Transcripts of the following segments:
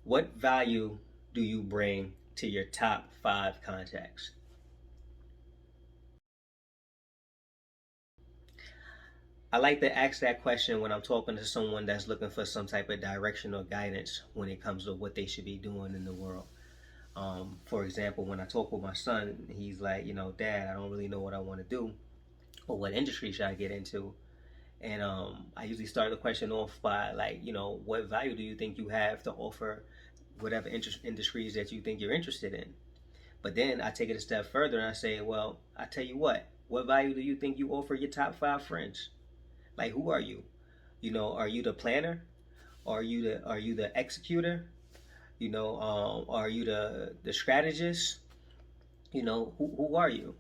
What value do you bring to your top 5 contacts? I like to ask that question when I'm talking to someone that's looking for some type of direction or guidance when it comes to what they should be doing in the world. For example, when I talk with my son, he's like, Dad, I don't really know what I want to do or what industry should I get into. And I usually start the question off by like, what value do you think you have to offer whatever industries that you think you're interested in? But then I take it a step further and I say, well, I tell you what value do you think you offer your top 5 friends? Like, who are you? Are you the planner? Are you the executor? Are you the strategist? Who are you?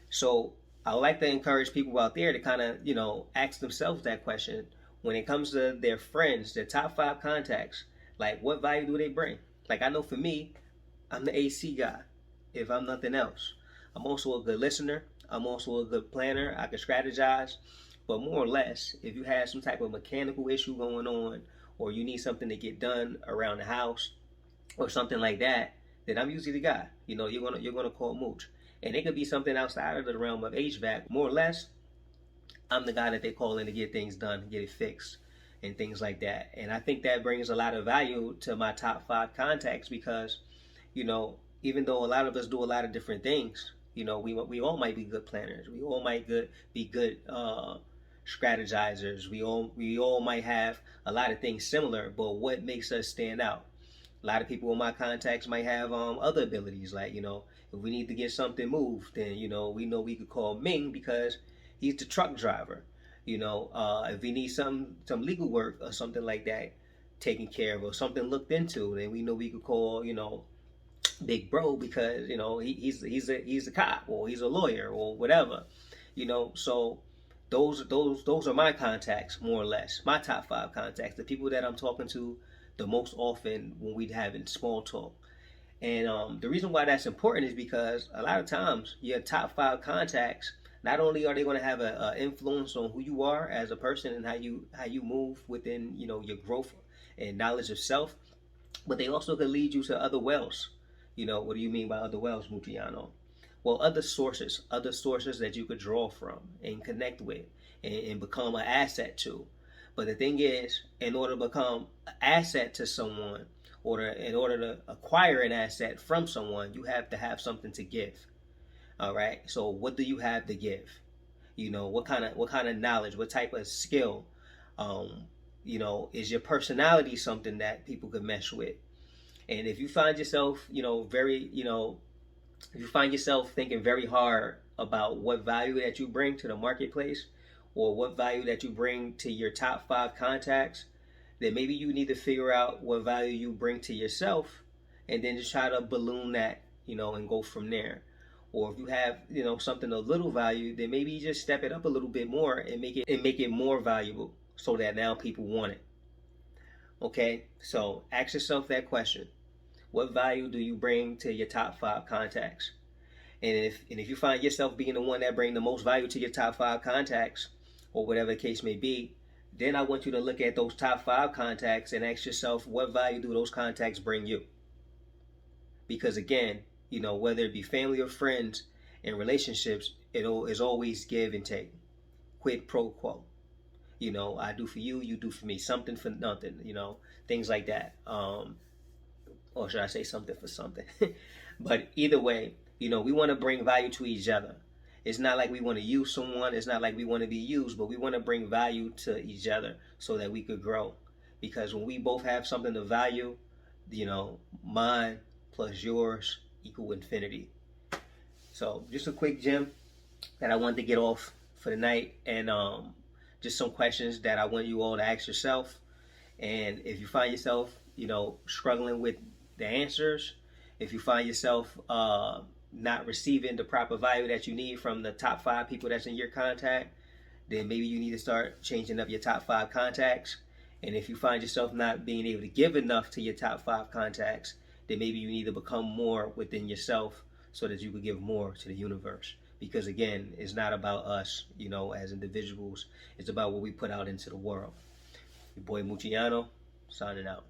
So I like to encourage people out there to kind of ask themselves that question when it comes to their friends, their top 5 contacts. Like, what value do they bring? Like, I know for me, I'm the AC guy. If I'm nothing else, I'm also a good listener. I'm also a good planner. I can strategize. But more or less, if you have some type of mechanical issue going on, or you need something to get done around the house, or something like that, then I'm usually the guy. You're gonna call Mooch, and it could be something outside of the realm of HVAC. More or less, I'm the guy that they call in to get things done, get it fixed, and things like that. And I think that brings a lot of value to my top 5 contacts because, even though a lot of us do a lot of different things, we all might be good planners. We all might be good strategizers. We all might have a lot of things similar, but what makes us stand out? A lot of people in my contacts might have other abilities, like if we need to get something moved, then we know we could call Ming because he's the truck driver. If we need some legal work or something like that taken care of or something looked into, then we know we could call Big Bro because he's a cop or he's a lawyer or whatever. So those are my contacts, more or less, my top 5 contacts, the people that I'm talking to the most often when we having small talk. And the reason why that's important is because a lot of times your top 5 contacts, not only are they going to have an influence on who you are as a person and how you move within your growth and knowledge of self, but they also could lead you to other wells. What do you mean by other wells, Mutriano? Well, other sources that you could draw from and connect with and become an asset to. But the thing is, in order to become an asset to someone, or in order to acquire an asset from someone, you have to have something to give. All right. So what do you have to give? What kind of knowledge, what type of skill? Um, is your personality something that people could mesh with? And if you find yourself, if you find yourself thinking very hard about what value that you bring to the marketplace or what value that you bring to your top 5 contacts, then maybe you need to figure out what value you bring to yourself and then just try to balloon that, and go from there. Or if you have, something of little value, then maybe you just step it up a little bit more and make it more valuable so that now people want it. Okay? So ask yourself that question. What value do you bring to your top 5 contacts? And if you find yourself being the one that bring the most value to your top 5 contacts, or whatever the case may be, then I want you to look at those top 5 contacts and ask yourself, what value do those contacts bring you? Because again, whether it be family or friends and relationships, it is always give and take, quid pro quo. I do for you, you do for me, something for nothing. Things like that. Or should I say something for something? But either way, we want to bring value to each other. It's not like we want to use someone. It's not like we want to be used, but we want to bring value to each other so that we could grow. Because when we both have something to value, mine plus yours equal infinity. So just a quick gem that I wanted to get off for the night, and just some questions that I want you all to ask yourself. And if you find yourself, struggling with the answers, if you find yourself not receiving the proper value that you need from the top 5 people that's in your contact, then maybe you need to start changing up your top 5 contacts. And if you find yourself not being able to give enough to your top 5 contacts, then maybe you need to become more within yourself so that you could give more to the universe. Because again, it's not about us, as individuals. It's about what we put out into the world. Your boy Muciano, signing out.